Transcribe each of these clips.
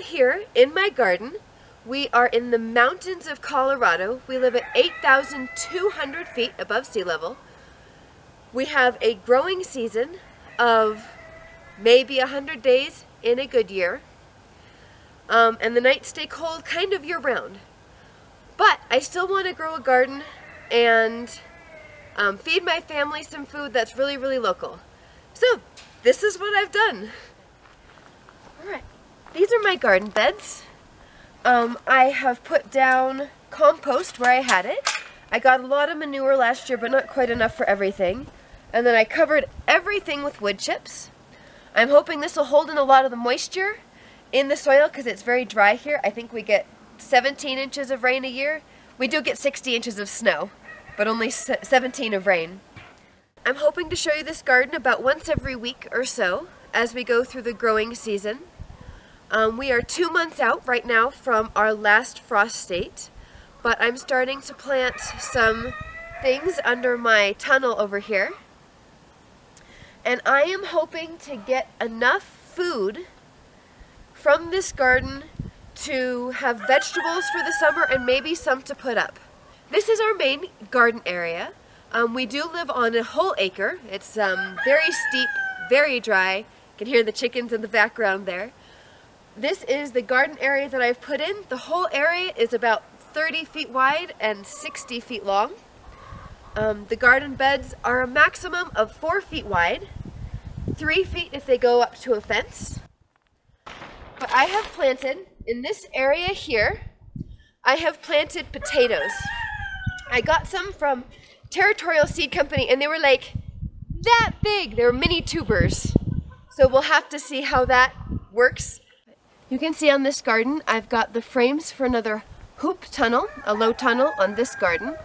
here in my garden. We are in the mountains of Colorado. We live at 8,200 feet above sea level. We have a growing season of maybe 100 days in a good year. And the nights stay cold kind of year round. But I still want to grow a garden and feed my family some food that's really, really local. So this is what I've done. Alright, these are my garden beds. I have put down compost where I had it. I got a lot of manure last year, but not quite enough for everything. And then I covered everything with wood chips. I'm hoping this will hold in a lot of the moisture in the soil because it's very dry here. I think we get 17 inches of rain a year. We do get 60 inches of snow, but only 17 of rain. I'm hoping to show you this garden about once every week or so as we go through the growing season. We are 2 months out right now from our last frost date, but I'm starting to plant some things under my tunnel over here. And I am hoping to get enough food from this garden to have vegetables for the summer and maybe some to put up. This is our main garden area. We do live on a whole acre. It's very steep, very dry. You can hear the chickens in the background there. This is the garden area that I've put in. The whole area is about 30 feet wide and 60 feet long. The garden beds are a maximum of 4 feet wide, 3 feet if they go up to a fence. But I have planted, in this area here, I have planted potatoes. I got some from Territorial Seed Company and they were like that big. They were mini tubers. So we'll have to see how that works. You can see on this garden, I've got the frames for another hoop tunnel, a low tunnel on this garden.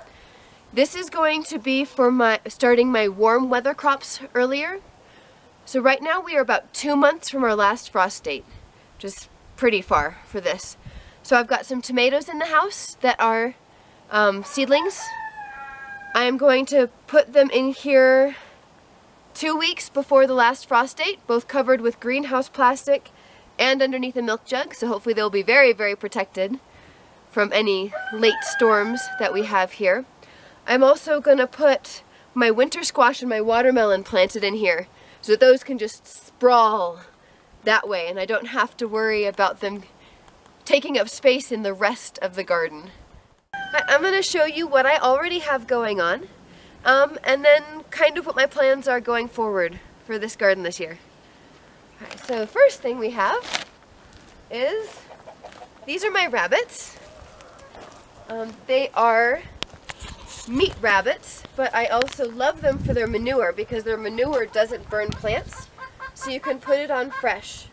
This is going to be for starting my warm weather crops earlier. So right now we are about 2 months from our last frost date, which is pretty far for this. So I've got some tomatoes in the house that are seedlings. I am going to put them in here 2 weeks before the last frost date, both covered with greenhouse plastic and underneath a milk jug, so hopefully they'll be very, very protected from any late storms that we have here. I'm also going to put my winter squash and my watermelon planted in here so that those can just sprawl that way and I don't have to worry about them taking up space in the rest of the garden. I'm going to show you what I already have going on and then kind of what my plans are going forward for this garden this year. Alright, so the first thing we have is, these are my rabbits. They are meat rabbits, but I also love them for their manure because their manure doesn't burn plants, so you can put it on fresh.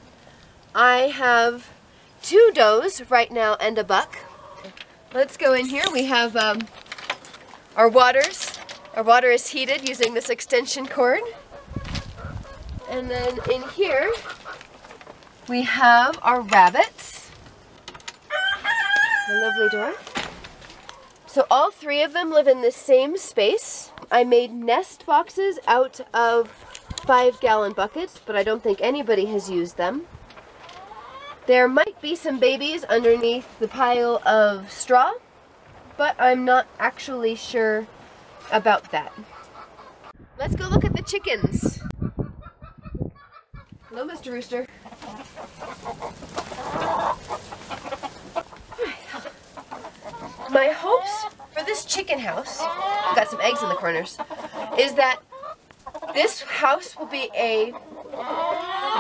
I have 2 does right now and a buck. Let's go in here. We have our waters. Our water is heated using this extension cord. And then in here, we have our rabbits. A lovely door. So all 3 of them live in the same space. I made nest boxes out of 5-gallon buckets, but I don't think anybody has used them. There might be some babies underneath the pile of straw, but I'm not actually sure about that. Let's go look at the chickens. Hello, Mr. Rooster. My hopes for this chicken house, I've got some eggs in the corners, is that this house will be a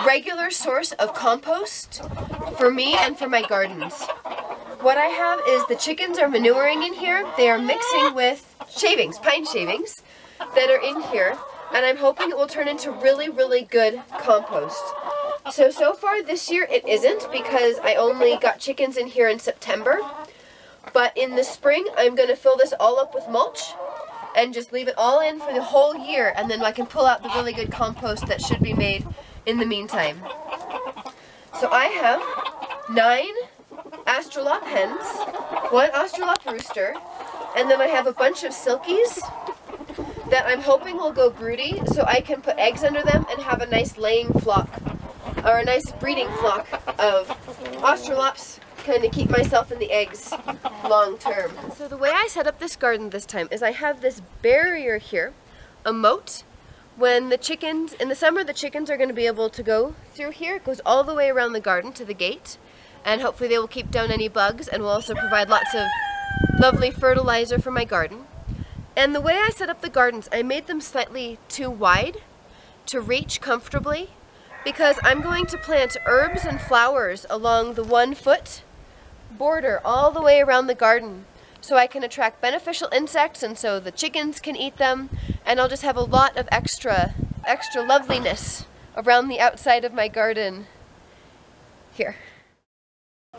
regular source of compost for me and for my gardens. What I have is the chickens are manuring in here. They are mixing with shavings, pine shavings, that are in here. And I'm hoping it will turn into really, really good compost. So far this year it isn't because I only got chickens in here in September. But in the spring I'm going to fill this all up with mulch and just leave it all in for the whole year. And then I can pull out the really good compost that should be made in the meantime. So I have 9 Astrolop hens, 1 Astrolop rooster, and then I have a bunch of silkies that I'm hoping will go broody so I can put eggs under them and have a nice laying flock, or a nice breeding flock of Australops, kind of keep myself in the eggs long term. So the way I set up this garden this time is I have this barrier here, a moat. When the chickens, in the summer, the chickens are going to be able to go through here. It goes all the way around the garden to the gate, and hopefully they will keep down any bugs and will also provide lots of lovely fertilizer for my garden. And the way I set up the gardens, I made them slightly too wide to reach comfortably, because I'm going to plant herbs and flowers along the 1-foot border all the way around the garden, so I can attract beneficial insects and so the chickens can eat them, and I'll just have a lot of extra loveliness around the outside of my garden here.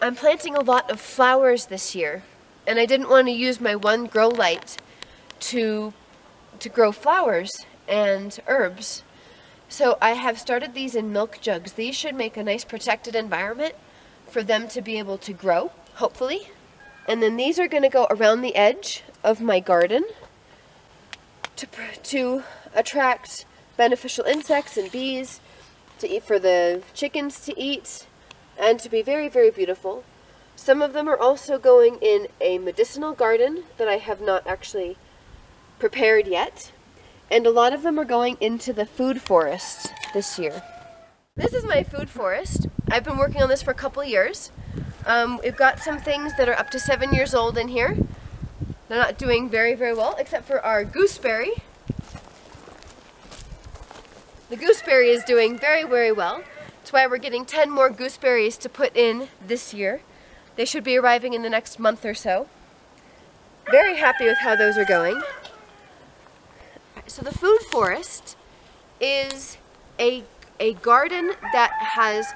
I'm planting a lot of flowers this year, and I didn't want to use my one grow light to grow flowers and herbs. So I have started these in milk jugs. These should make a nice protected environment for them to be able to grow, hopefully. And then these are going to go around the edge of my garden to attract beneficial insects and bees to eat, for the chickens to eat, and to be very, very beautiful. Some of them are also going in a medicinal garden that I have not actually prepared yet. And a lot of them are going into the food forest this year. This is my food forest. I've been working on this for a couple years. We've got some things that are up to 7 years old in here. They're not doing very, very well, except for our gooseberry. The gooseberry is doing very, very well. That's why we're getting 10 more gooseberries to put in this year. They should be arriving in the next month or so. Very happy with how those are going. So the food forest is a garden that has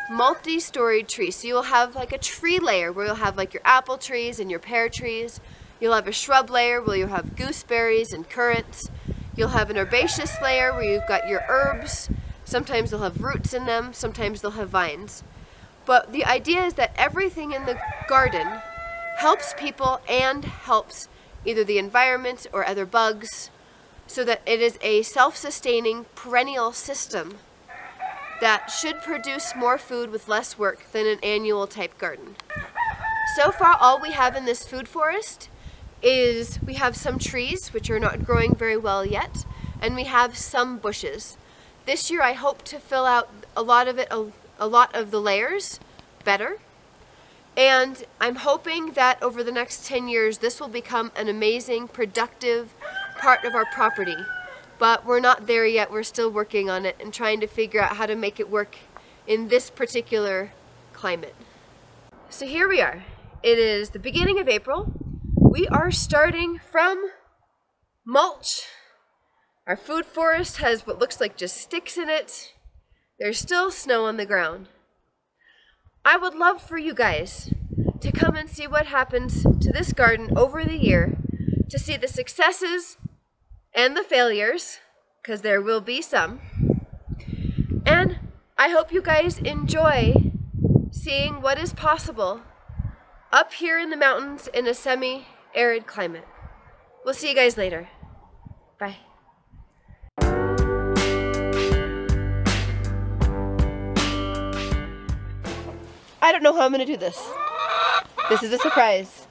multi-storied trees. So you'll have like a tree layer where you'll have like your apple trees and your pear trees. You'll have a shrub layer where you'll have gooseberries and currants. You'll have an herbaceous layer where you've got your herbs. Sometimes they'll have roots in them, sometimes they'll have vines. But the idea is that everything in the garden helps people and helps either the environment or other bugs, so that it is a self-sustaining perennial system that should produce more food with less work than an annual type garden. So far, all we have in this food forest is we have some trees, which are not growing very well yet, and we have some bushes. This year I hope to fill out a lot of the layers better, and I'm hoping that over the next 10 years this will become an amazing, productive part of our property. But we're not there yet. We're still working on it and trying to figure out how to make it work in this particular climate. So here we are. It is the beginning of April. We are starting from mulch. Our food forest has what looks like just sticks in it. There's still snow on the ground. I would love for you guys to come and see what happens to this garden over the year, to see the successes and the failures, because there will be some. And I hope you guys enjoy seeing what is possible up here in the mountains in a semi-arid climate. We'll see you guys later. Bye. I don't know how I'm going to do this. This is a surprise.